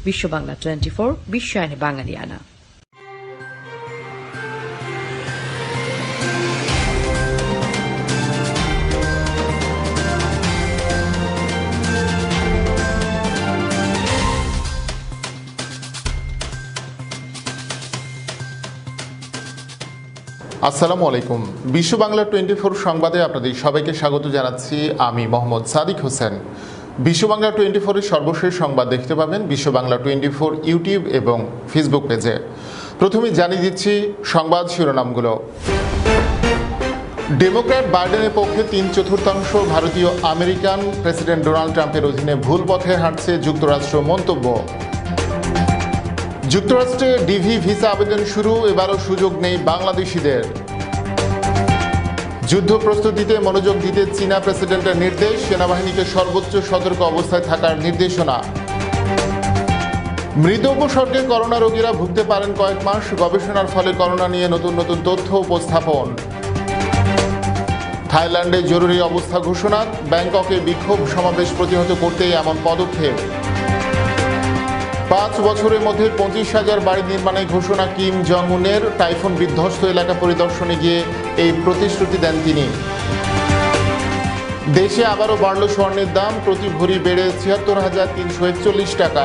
বিশ্ব বাংলা 24 বিশ্বায়নে বাঙালিয়ানা। আসসালামু আলাইকুম। বিশ্ব বাংলা 24 সংবাদে আপনাদের সবাইকে স্বাগত জানাচ্ছি। আমি মোহাম্মদ সাদিক হোসেন। বিশ্ব বাংলা 24 এর সর্বশেষ সংবাদ দেখতে পাবেন বিশ্ব বাংলা 24 ইউটিউব এবং ফেসবুক পেজে। প্রথমে জানিয়ে দিচ্ছি সংবাদ শিরোনামগুলো। ডেমোক্র্যাট বাইডেনের পক্ষে 3/4 ভারতীয় আমেরিকান, প্রেসিডেন্ট ডোনাল্ড ট্রাম্পের অধীনে ভুল পথে হাঁটছে যুক্তরাষ্ট্র মন্তব্য। যুক্তরাষ্ট্রে ডিভি ভিসা আবেদন শুরু, এবারও সুযোগ নেই বাংলাদেশিদের। যুদ্ধ প্রস্তুতিতে মনোযোগ দিতে চীনা প্রেসিডেন্টের নির্দেশ, সেনাবাহিনীকে সর্বোচ্চ সতর্ক অবস্থায় থাকার নির্দেশনা। মৃত উপসর্গে করোনা রোগীরা ভুগতে পারেন কয়েক মাস, গবেষণার ফলে করোনা নিয়ে নতুন নতুন তথ্য উপস্থাপন। থাইল্যান্ডে জরুরি অবস্থা ঘোষণা, ব্যাংককে বিক্ষোভ সমাবেশ প্রতিহত করতেই এমন পদক্ষেপ। 5 বছরের মধ্যে 25,000 বাড়ি নির্মাণের ঘোষণা কিম জং উনের, টাইফুন বিধ্বস্ত এলাকা পরিদর্শনে গিয়ে এই প্রতিশ্রুতি দেন তিনি। দেশে আবারও বাড়ল স্বর্ণের দাম, প্রতি ভরি বেড়ে 76,341 টাকা।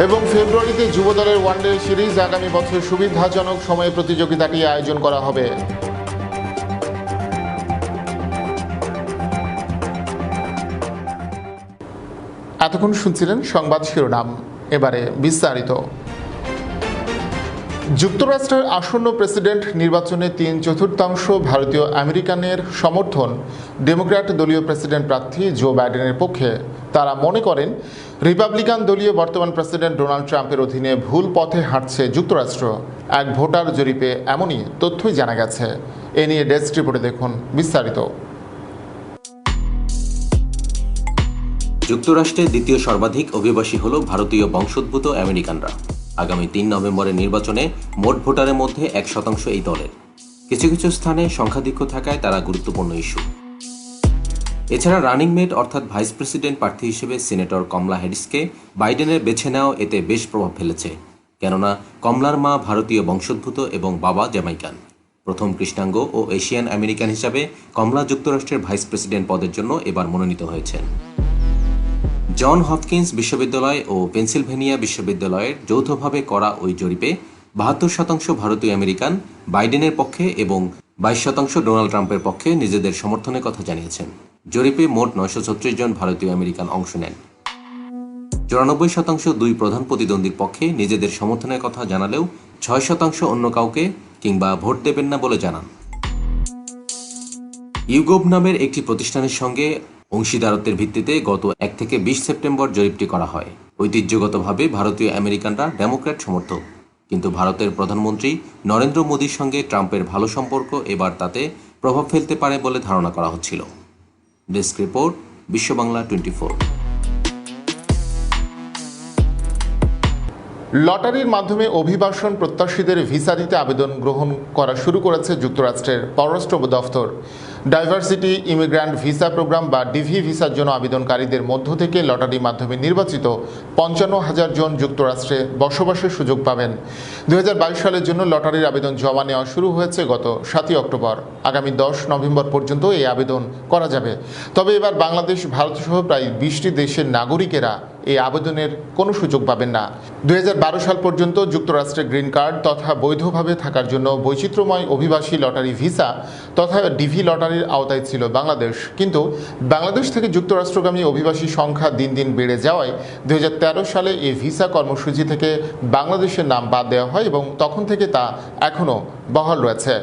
এবং ফেব্রুয়ারিতে যুব দলের ওয়ানডে সিরিজ, আগামী বছর সুবিধাজনক সময়ে প্রতিযোগিতাটি আয়োজন করা হবে। এতক্ষণ শুনছিলেন সংবাদ শিরোনাম, এবারে বিস্তারিত। যুক্তরাষ্ট্রের আসন্ন প্রেসিডেন্ট নির্বাচনে 3/4 ভারতীয় আমেরিকানের সমর্থন ডেমোক্র্যাট দলীয় প্রেসিডেন্ট প্রার্থী জো বাইডেনের পক্ষে। তারা মনে করেন রিপাবলিকান দলীয় বর্তমান প্রেসিডেন্ট ডোনাল্ড ট্রাম্পের অধীনে ভুল পথে হাঁটছে যুক্তরাষ্ট্র। এক ভোটার জরিপে এমনই তথ্যই জানা গেছে। এ নিয়ে ডেস্ক রিপোর্টে দেখুন বিস্তারিত। যুক্তরাষ্ট্রের দ্বিতীয় সর্বাধিক অভিবাসী হল ভারতীয় বংশোদ্ভূত আমেরিকানরা। আগামী 3 নভেম্বরের নির্বাচনে মোট ভোটারের মধ্যে 1% এই দলের। কিছু কিছু স্থানে সংখ্যাধিক্য থাকায় তারা গুরুত্বপূর্ণ ইস্যু। এছাড়া রানিং মেট অর্থাৎ ভাইস প্রেসিডেন্ট প্রার্থী হিসেবে সিনেটর কমলা হ্যারিসকে বাইডেনের বেছে নেওয়াও এতে বেশ প্রভাব ফেলেছে, কেননা কমলার মা ভারতীয় বংশোদ্ভূত এবং বাবা জ্যামাইকান। প্রথম কৃষ্ণাঙ্গ ও এশিয়ান আমেরিকান হিসাবে কমলা যুক্তরাষ্ট্রের ভাইস প্রেসিডেন্ট পদের জন্য এবার মনোনীত হয়েছেন। জন হপকিন্স বিশ্ববিদ্যালয় ও পেনসিলভেনিয়া বিশ্ববিদ্যালয়ের যৌথভাবে করা ওই জরিপে 72% ভারতীয় আমেরিকান বাইডেনের পক্ষে এবং 22% ডোনাল্ড ট্রাম্পের পক্ষে নিজেদের সমর্থনের কথা জানিয়েছেন। জরিপে মোট 936 জন ভারতীয় আমেরিকান অংশ নেন। 94% দুই প্রধান প্রতিদ্বন্দ্বীর পক্ষে নিজেদের সমর্থনের কথা জানালেও 6% অন্য কাউকে কিংবা ভোট দেবেন না বলে জানান। ইউগোভ নামের একটি প্রতিষ্ঠানের সঙ্গে অংশীদারত্বের ভিত্তিতে গত 1 থেকে 20 সেপ্টেম্বর জরিপটি করা হয়। ঐতিহ্যগতভাবে ভারতীয় আমেরিকানরা ডেমোক্র্যাট সমর্থক, কিন্তু ভারতের প্রধানমন্ত্রী নরেন্দ্র মোদীর সঙ্গে ট্রাম্পের ভালো সম্পর্ক এবার তাতে প্রভাব ফেলতে পারে বলে ধারণা করা হচ্ছিল। ডেস্ক রিপোর্ট, বিশ্ব বাংলা 24। লটারির মাধ্যমে অভিবাসন প্রত্যাশীদের ভিসা দিতে আবেদন গ্রহণ করা শুরু করেছে যুক্তরাষ্ট্রের পররাষ্ট্র দফতর। ডাইভার্সিটি ইমিগ্রান্ট ভিসা প্রোগ্রাম বা ডিভি ভিসার জন্য আবেদনকারীদের মধ্য থেকে লটারির মাধ্যমে নির্বাচিত 55,000 জন যুক্তরাষ্ট্রে বসবাসের সুযোগ পাবেন। 2022 সালের জন্য লটারির আবেদন জমা নেওয়া শুরু হয়েছে গত 7 অক্টোবর। আগামী 10 নভেম্বর পর্যন্ত এই আবেদন করা যাবে। তবে এবার বাংলাদেশ, ভারতসহ প্রায় 20টি দেশের নাগরিকেরা এই আবেদনের কোনো সুযোগ পাবেন না। 2012 সাল পর্যন্ত যুক্তরাষ্ট্রে গ্রিন কার্ড তথা বৈধভাবে থাকার জন্য বৈচিত্র্যময় অভিবাসী লটারি ভিসা তথা ডিভি লটারির আওতায় ছিল বাংলাদেশ। কিন্তু বাংলাদেশ থেকে যুক্তরাষ্ট্রগামী অভিবাসী সংখ্যা দিন দিন বেড়ে যাওয়ায় 2013 সালে এই ভিসা কর্মসূচি থেকে বাংলাদেশের নাম বাদ দেওয়া হয় এবং তখন থেকে তা এখনও বহাল রয়েছে।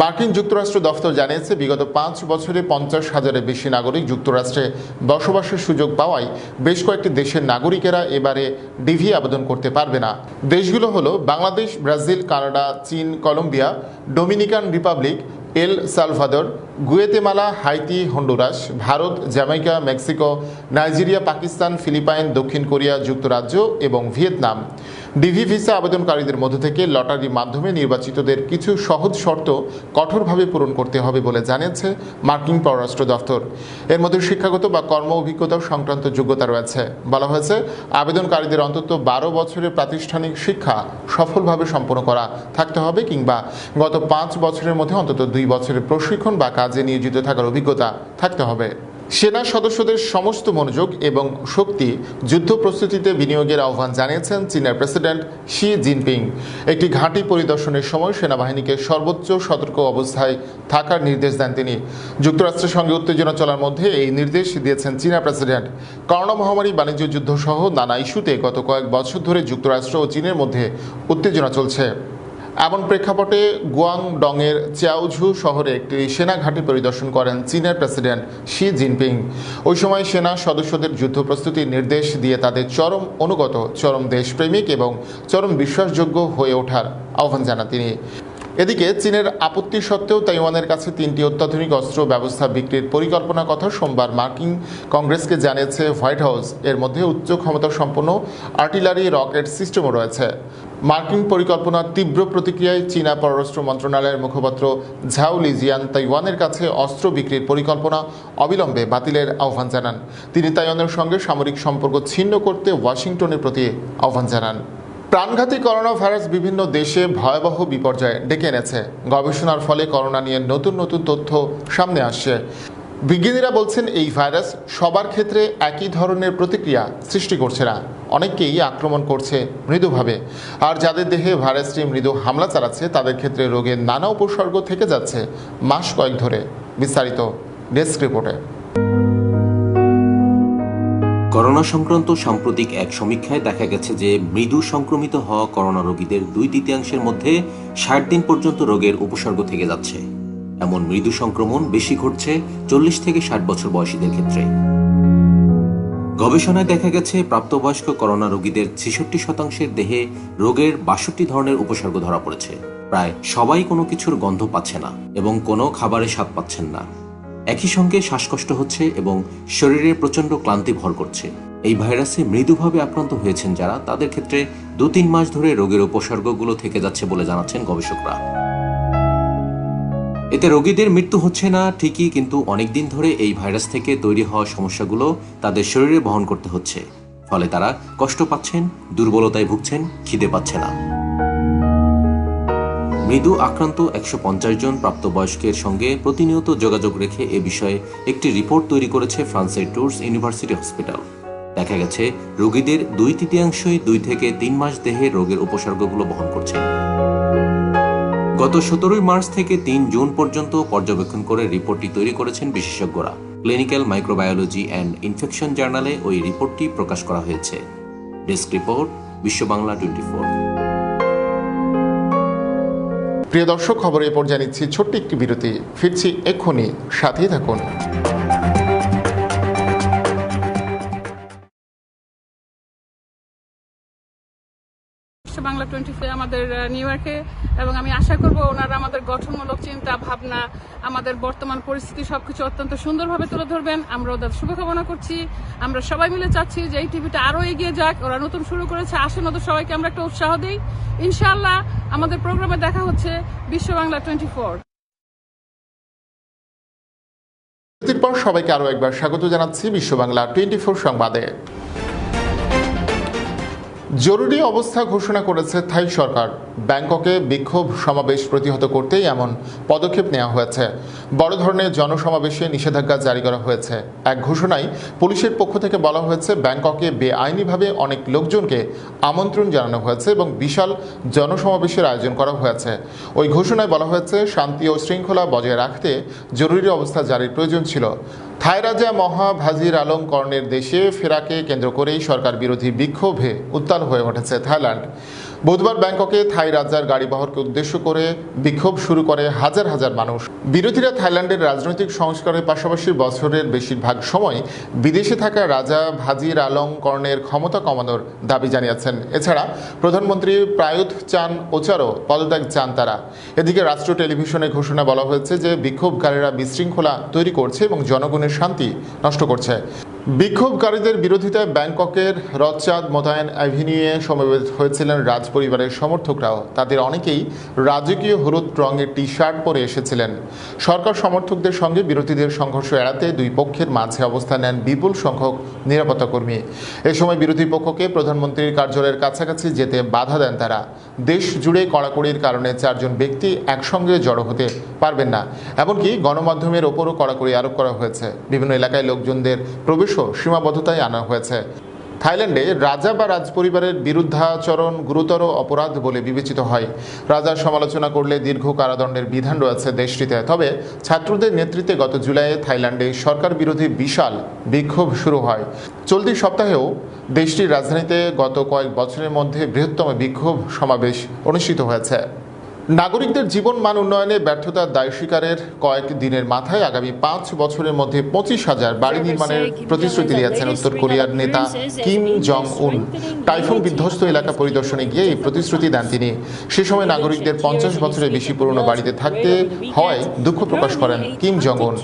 মার্কিন যুক্তরাষ্ট্র দফতর জানিয়েছে, বিগত 5 বছরে 50,000-এর বেশি নাগরিক যুক্তরাষ্ট্রে বসবাসের সুযোগ পাওয়ায় বেশ কয়েকটি দেশের নাগরিকেরা এবারে ডিভি আবেদন করতে পারবে না। দেশগুলো হলো বাংলাদেশ, ব্রাজিল, কানাডা, চীন, Colombia, Dominican Republic, El Salvador, Guatemala, Haiti, Honduras, Bharat, Jamaica, Mexico, Nigeria, Pakistan, Philippines, দক্ষিণ কোরিয়া, যুক্তরাজ্য এবং ভিয়েতনাম। ডিভি ভিসা আবেদনকারীদের মধ্যে থেকে লটারির মাধ্যমে নির্বাচিতদের কিছু সহজ শর্ত কঠোরভাবে পূরণ করতে হবে বলে জানিয়েছে মার্কিন পররাষ্ট্র দফতর। এর মধ্যে শিক্ষাগত বা কর্ম অভিজ্ঞতা সংক্রান্ত যোগ্যতা রয়েছে। বলা হয়েছে, আবেদনকারীদের অন্তত 12 বছরের প্রাতিষ্ঠানিক শিক্ষা সফলভাবে সম্পন্ন করা থাকতে হবে কিংবা গত 5 বছরের মধ্যে অন্তত 2 বছরের প্রশিক্ষণ বা কাজে নিয়োজিত থাকার অভিজ্ঞতা থাকতে হবে। সেনা সদস্যদের সমস্ত মনোযোগ এবং শক্তি যুদ্ধ প্রস্তুতিতে বিনিয়োগের আহ্বান জানিয়েছেন চীনের প্রেসিডেন্ট শি জিনপিং। একটি ঘাঁটি পরিদর্শনের সময় সেনাবাহিনীকে সর্বোচ্চ সতর্ক অবস্থায় থাকার নির্দেশ দেন তিনি। যুক্তরাষ্ট্রের সঙ্গে উত্তেজনা চলার মধ্যে এই নির্দেশ দিয়েছেন চীনা প্রেসিডেন্ট। করোনা মহামারী, বাণিজ্য যুদ্ধ সহ নানা ইস্যুতে গত কয়েক বছর ধরে যুক্তরাষ্ট্র ও চীনের মধ্যে উত্তেজনা চলছে। এমন প্রেক্ষাপটে গুয়াংডংয়ের চাওঝু শহরে একটি সেনা ঘাঁটি পরিদর্শন করেন চীনের প্রেসিডেন্ট শি জিনপিং। ওই সময় সেনা সদস্যদের যুদ্ধ প্রস্তুতির নির্দেশ দিয়ে তাদের চরম অনুগত, চরম দেশপ্রেমিক এবং চরম বিশ্বাসযোগ্য হয়ে ওঠার আহ্বান জানান তিনি। এদিকে চীনের আপত্তি সত্ত্বেও তাইওয়ানের কাছে 3টি অত্যাধুনিক অস্ত্র ব্যবস্থা বিক্রির পরিকল্পনার কথা সোমবার মার্কিন কংগ্রেসকে জানিয়েছে হোয়াইট হাউস। এর মধ্যে উচ্চ ক্ষমতা সম্পন্ন আর্টিলারি রকেট সিস্টেমও রয়েছে। মার্কিন পরিকল্পনার তীব্র প্রতিক্রিয়ায় চীনা পররাষ্ট্র মন্ত্রণালয়ের মুখপাত্র ঝাও লিজিয়ান তাইওয়ানের কাছে অস্ত্র বিক্রির পরিকল্পনা অবিলম্বে বাতিলের আহ্বান জানান। তিনি তাইওয়ানের সঙ্গে সামরিক সম্পর্ক ছিন্ন করতে ওয়াশিংটনের প্রতি আহ্বান জানান। প্রাণঘাতী করোনা ভাইরাস বিভিন্ন দেশে ভয়াবহ বিপর্যয় ডেকে এনেছে। গবেষণার ফলে করোনা নিয়ে নতুন নতুন তথ্য সামনে আসছে। বিজ্ঞানীরা বলছেন, এই ভাইরাস সবার ক্ষেত্রে একই ধরনের প্রতিক্রিয়া সৃষ্টি করছে না। অনেককেই আক্রমণ করছে মৃদুভাবে, আর যাদের দেহে ভাইরাসটি মৃদু হামলা চালাচ্ছে তাদের ক্ষেত্রে রোগের নানা উপসর্গ থেকে যাচ্ছে মাস কয়েক ধরে। বিস্তারিত ডেস্ক রিপোর্টে। করোনা সংক্রান্ত সাম্প্রতিক এক সমীক্ষায় দেখা গেছে যে মৃদু সংক্রমিত হওয়া করোনা রোগীদের 2/3 মধ্যে 60 দিন পর্যন্ত রোগের উপসর্গ থেকে যাচ্ছে। এমন মৃদু সংক্রমণ বেশি ঘটছে 40 থেকে 60 বছর বয়সীদের ক্ষেত্রে। গবেষণায় দেখা গেছে প্রাপ্তবয়স্ক করোনা রোগীদের 66% দেহে রোগের 62 ধরনের উপসর্গ ধরা পড়েছে। প্রায় সবাই কোনো কিছুর গন্ধ পাচ্ছে না এবং কোনো খাবারের স্বাদ পাচ্ছেন না। একই সঙ্গে শ্বাসকষ্ট হচ্ছে এবং শরীরে প্রচণ্ড ক্লান্তি ভর করছে। এই ভাইরাসে মৃদুভাবে আক্রান্ত হয়েছেন যারা, তাদের ক্ষেত্রে 2-3 মাস ধরে রোগের উপসর্গগুলো থেকে যাচ্ছে বলে জানাচ্ছেন গবেষকরা। এতে রোগীদের মৃত্যু হচ্ছে না ঠিকই, কিন্তু অনেকদিন ধরে এই ভাইরাস থেকে তৈরি হওয়া সমস্যাগুলো তাদের শরীরে বহন করতে হচ্ছে। ফলে তারা কষ্ট পাচ্ছেন, দুর্বলতায় ভুগছেন, খিদে পাচ্ছে না। মৃদু আক্রান্ত 150 জন প্রাপ্তবয়স্কের সঙ্গে প্রতিনিয়ত যোগাযোগ রেখে এ বিষয়ে একটি রিপোর্ট তৈরি করেছে ফ্রান্সের টুর্স ইউনিভার্সিটি হসপিটাল। দেখা গেছে রোগীদের 2/3 2 থেকে 3 মাস দেহে রোগের উপসর্গগুলো বহন করছেন। গত 17 মার্চ থেকে 3 জুন পর্যন্ত পর্যবেক্ষণ করে রিপোর্টটি তৈরি করেছেন বিশেষজ্ঞরা। ক্লিনিক্যাল মাইক্রোবায়োলজি অ্যান্ড ইনফেকশন জার্নালে ওই রিপোর্টটি প্রকাশ করা হয়েছে। ডেস্ক রিপোর্ট, বিশ্ব বাংলা 24। প্রিয় দর্শক, খবরে এ পর্যায়ে নিচ্ছি ছোট্ট একটি বিরতি। ফিরছি এক্ষুনি, সাথেই থাকুন। বাংলা 24 আমাদের নিউ ইয়র্কে, এবং আমি আশা করব ওনারা আমাদের গঠনমূলক চিন্তা ভাবনা, আমাদের বর্তমান পরিস্থিতি সবকিছু অত্যন্ত সুন্দরভাবে তুলে ধরবেন। আমরা ওদের শুভকামনা করছি। আমরা সবাই মিলে চাচ্ছি যে এই টিভিটা আরো এগিয়ে যাক। ওরা নতুন শুরু করেছে, আসেন ওদের সবাইকে আমরা একটা উৎসাহ দিই। ইনশাআল্লাহ আমাদের প্রোগ্রামে দেখা হচ্ছে বিশ্ব বাংলা 24। এরপর সবাইকে আরো একবার স্বাগত জানাচ্ছি বিশ্ব বাংলা 24 সংবাদে। জরুরি অবস্থা ঘোষণা করেছে থাই সরকার। ব্যাংককে বিক্ষোভ সমাবেশ প্রতিহত করতেই এমন পদক্ষেপ নেওয়া হয়েছে। বড় ধরনের জনসমাবেশে নিষেধাজ্ঞা জারি করা হয়েছে। এক ঘোষণায় পুলিশের পক্ষ থেকে বলা হয়েছে, ব্যাংককে বেআইনিভাবে অনেক লোকজনকে আমন্ত্রণ জানানো হয়েছে এবং বিশাল জনসমাবেশের আয়োজন করা হয়েছে। ওই ঘোষণায় বলা হয়েছে, শান্তি ও শৃঙ্খলা বজায় রাখতে জরুরি অবস্থা জারির প্রয়োজন ছিল। থাই রাজা মহা ভাজির আলং কর্ণের দেশে ফেরাকে কেন্দ্র করেই সরকার বিরোধী বিক্ষোভে উত্তাল হয়ে উঠেছে থাইল্যান্ড। বুধবার ব্যাংককে থাই রাজার গাড়িবহরকে উদ্দেশ্য করে বিক্ষোভ শুরু করে হাজার হাজার মানুষ। বিরোধীরা থাইল্যান্ডের রাজনৈতিক সংস্কারের পাশাপাশি বছরের বেশিরভাগ সময় বিদেশে থাকা রাজা ভাজির আলং কর্ণের ক্ষমতা কমানোর দাবি জানিয়েছেন। এছাড়া প্রধানমন্ত্রী প্রায়ুথ চান ওচারও পদত্যাগ চান তারা। এদিকে রাষ্ট্র টেলিভিশনে ঘোষণা বলা হয়েছে যে বিক্ষোভকারীরা বিশৃঙ্খলা তৈরি করছে এবং জনগণের শান্তি নষ্ট করছে। বিক্ষোভকারীদের বিরোধিতায় ব্যাংককের রথচাঁদ মোতায়েন অ্যাভিনিউয়ে সমবেত হয়েছিলেন রাজ পরিবারের সমর্থকরাও। তাদের অনেকেই রাজকীয় হলুদ রঙের টি শার্ট পরে এসেছিলেন। সরকার সমর্থকদের সঙ্গে বিরোধীদের সংঘর্ষ এড়াতে দুই পক্ষের মাঝে অবস্থান নেন বিপুল সংখ্যক নিরাপত্তা কর্মী। এ সময় বিরোধী পক্ষকে প্রধানমন্ত্রীর কার্যালয়ের কাছাকাছি যেতে বাধা দেন তারা। দেশ জুড়ে কড়াকড়ির কারণে 4 জন ব্যক্তি একসঙ্গে জড়ো হতে পারবেন না, এমনকি গণমাধ্যমের ওপরও কড়াকড়ি আরোপ করা হয়েছে। বিভিন্ন এলাকায় লোকজনদের প্রবেশও সীমাবদ্ধতায় আনা হয়েছে। থাইল্যান্ডে রাজা বা রাজপরিবারের বিরুদ্ধাচরণ গুরুতর অপরাধ বলে বিবেচিত হয়। রাজার সমালোচনা করলে দীর্ঘ কারাদণ্ডের বিধান রয়েছে দেশটিতে। তবে ছাত্রদের নেতৃত্বে গত জুলাইয়ে থাইল্যান্ডে সরকার বিরোধী বিশাল বিক্ষোভ শুরু হয়। চলতি সপ্তাহেও দেশটির রাজধানীতে গত কয়েক বছরের মধ্যে বৃহত্তম বিক্ষোভ সমাবেশ অনুষ্ঠিত হয়েছে। নাগরিকদের জীবন মান উন্নয়নে ব্যর্থতার দায় স্বীকারের কয়েক দিনের মাথায় আগামী 5 বছরের মধ্যে 25,000 বাড়ি নির্মাণের প্রতিশ্রুতি দিয়েছেন উত্তর কোরিয়ার নেতা কিম জং উন। টাইফুন বিধ্বস্ত এলাকা পরিদর্শনে গিয়ে এই প্রতিশ্রুতি দেন তিনি। সে সময় নাগরিকদের 50 বছরের বেশি পুরনো বাড়িতে থাকতে হয় দুঃখ প্রকাশ করেন কিম জং উন।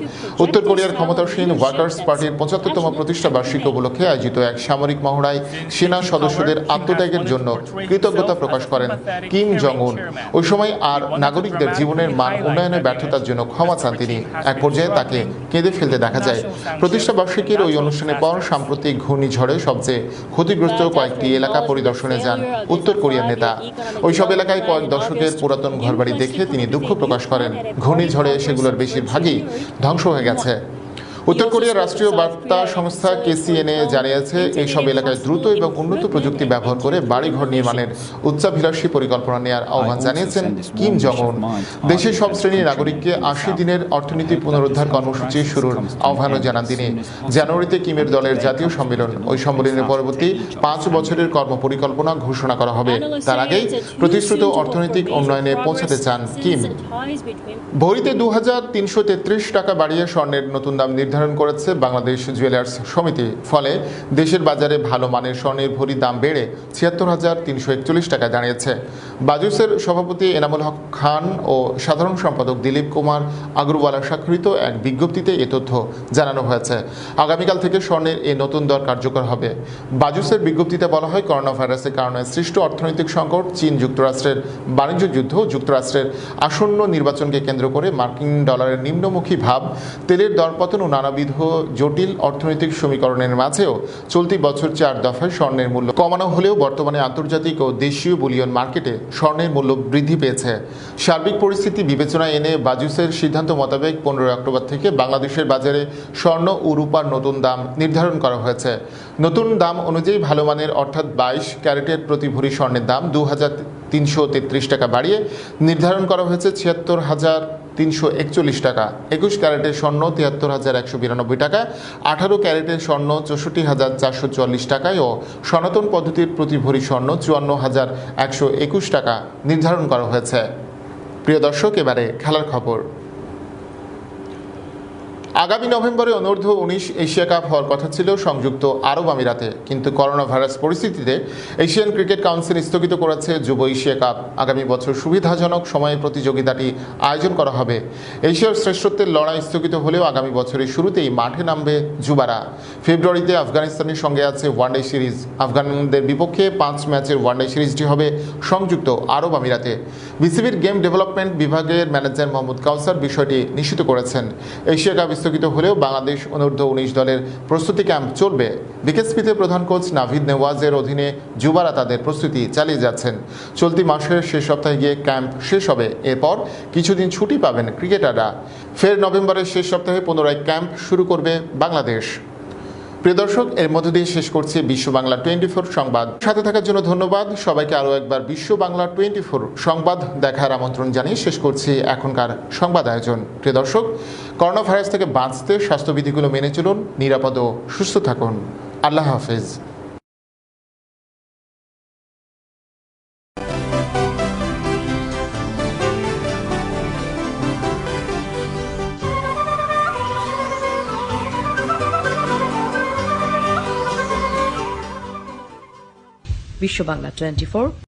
উত্তর কোরিয়ার ক্ষমতাসীন ওয়ার্কার্স পার্টির 75তম প্রতিষ্ঠা বার্ষিকী উপলক্ষে আয়োজিত এক সামরিক মহড়ায় সেনা সদস্যদের আত্মত্যাগের জন্য কৃতজ্ঞতা প্রকাশ করেন কিম জং উন। ওই সময় আর নাগরিকদের জীবনের মান উন্নয়নে ব্যর্থতার জন্য ক্ষমা চান তিনি। এক পর্যায়ে তাকে কেঁদে ফেলতে দেখা যায়। প্রতিষ্ঠা বার্ষিকীর ওই অনুষ্ঠানের পর সাম্প্রতিক ঘূর্ণিঝড়ে সবচেয়ে ক্ষতিগ্রস্ত কয়েকটি এলাকা পরিদর্শনে যান উত্তর কোরিয়ার নেতা। ওইসব এলাকায় কয়েক দশকের পুরাতন ঘরবাড়ি দেখে তিনি দুঃখ প্রকাশ করেন। ঘূর্ণিঝড়ে সেগুলোর বেশিরভাগই ধ্বংস হয়ে গেছে। উত্তর কোরিয়ার রাষ্ট্রীয় বার্তা সংস্থা KCNA জানিয়েছে, এইসব এলাকায় দ্রুত এবং উন্নত প্রযুক্তি ব্যবহার করে বাড়িঘর নির্মাণের উচ্চাভিলাষী পরিকল্পনা নেওয়ার আহ্বান জানিয়েছেন কিম জং উন। দেশের সব শ্রেণীর নাগরিককে 80 দিনের অর্থনীতি পুনরুদ্ধার কর্মসূচি শুরুর আহ্বানও জানান তিনি। জানুয়ারিতে কিমের দলের জাতীয় সম্মেলন। ওই সম্মেলনের পরবর্তী 5 বছরের কর্মপরিকল্পনা ঘোষণা করা হবে। তার আগেই প্রতিশ্রুত অর্থনৈতিক উন্নয়নে পৌঁছাতে চান কিম। ভরিতে 2,333 টাকা বাড়িয়ে স্বর্ণের নতুন দাম নির্ধারণ করেছে বাংলাদেশ জুয়েলার্স সমিতি। ফলে দেশের বাজারে ভালো মানের স্বর্ণের ভরি দাম বেড়ে 76,341 টাকা দাঁড়িয়েছে। বাজুসের সভাপতি এনামুল হক খান ও সাধারণ সম্পাদক দিলীপ কুমার আগরওয়ালা স্বাক্ষরিত এক বিজ্ঞপ্তিতে এ তথ্য জানানো হয়েছে। আগামীকাল থেকে স্বর্ণের এই নতুন দর কার্যকর হবে। বাজুসের বিজ্ঞপ্তিতে বলা হয়, করোনা ভাইরাসের কারণে সৃষ্ট অর্থনৈতিক সংকট, চীন যুক্তরাষ্ট্রের বাণিজ্য যুদ্ধ, যুক্তরাষ্ট্রের আসন্ন নির্বাচনকে কেন্দ্র করে মার্কিন ডলারের নিম্নমুখী ভাব, তেলের দরপতন ও নানাবিধ জটিল অর্থনৈতিক সমীকরণের মাঝেও চলতি বছর 4 দফায় স্বর্ণের মূল্য কমানো হলেও বর্তমানে আন্তর্জাতিক ও দেশীয় বুলিয়ন মার্কেটে স্বর্ণের মূল্য বৃদ্ধি পেয়েছে। সার্বিক পরিস্থিতি বিবেচনায় এনে বাজুসের সিদ্ধান্ত মোতাবেক 15 অক্টোবর থেকে বাংলাদেশের বাজারে স্বর্ণ ও রূপার নতুন দাম নির্ধারণ করা হয়েছে। নতুন দাম অনুযায়ী ভালো মানের অর্থাৎ 22 ক্যারেটের প্রতি ভরি স্বর্ণের দাম 2,333 টাকা বাড়িয়ে নির্ধারণ করা হয়েছে 76,341 টাকা। 21 ক্যারেটের স্বর্ণ 73,192 টাকা, 18 ক্যারেটের স্বর্ণ 64,444 টাকায় ও সনাতন পদ্ধতির প্রতি ভরি স্বর্ণ 54,121 টাকা নির্ধারণ করা হয়েছে। প্রিয় দর্শক, এবারে খেলার খবর। আগামী নভেম্বরে অনূর্ধ্ব 19 এশিয়া কাপ হওয়ার কথা ছিল সংযুক্ত আরব আমিরাতে, কিন্তু করোনা ভাইরাস পরিস্থিতিতে এশিয়ান ক্রিকেট কাউন্সিল স্থগিত করেছে যুব এশিয়া কাপ। আগামী বছর সুবিধাজনক সময়ে প্রতিযোগিতাটি আয়োজন করা হবে। এশিয়ার শ্রেষ্ঠত্বের লড়াই স্থগিত হলেও আগামী বছরের শুরুতেই মাঠে নামবে যুবারা। ফেব্রুয়ারিতে আফগানিস্তানের সঙ্গে আছে ওয়ানডে সিরিজ। আফগানদের বিপক্ষে 5 ম্যাচের ওয়ানডে সিরিজটি হবে সংযুক্ত আরব আমিরাতে। বিসিবির গেম ডেভেলপমেন্ট বিভাগের ম্যানেজার মোহাম্মদ কাউসার বিষয়টি নিশ্চিত করেছেন। এশিয়া কাপ স্থগিত হলেও বাংলাদেশ অনূর্ধ্ব 19 দলের প্রস্তুতি ক্যাম্প চলবে। বিকেএসপিতে প্রধান কোচ নাভিদ নেওয়াজের অধীনে যুবারা তাদের প্রস্তুতি চালিয়ে যাচ্ছেন। চলতি মাসের শেষ সপ্তাহে গিয়ে ক্যাম্প শেষ হবে। এরপর কিছুদিন ছুটি পাবেন ক্রিকেটাররা। ফের নভেম্বরের শেষ সপ্তাহে পুনরায় ক্যাম্প শুরু করবে বাংলাদেশ। প্রিয় দর্শক, এর মধ্য দিয়ে শেষ করছি বিশ্ব বাংলা 24 সংবাদ। সাথে থাকার জন্য ধন্যবাদ সবাইকে। আরও একবার বিশ্ব বাংলা 24 সংবাদ দেখার আমন্ত্রণ জানিয়ে শেষ করছি এখনকার সংবাদ আয়োজন। প্রিয় দর্শক, করোনা ভাইরাস থেকে বাঁচতে স্বাস্থ্যবিধিগুলো মেনে চলুন, নিরাপদ ও সুস্থ থাকুন। আল্লাহ হাফেজ। বিশ্ব বাংলা 24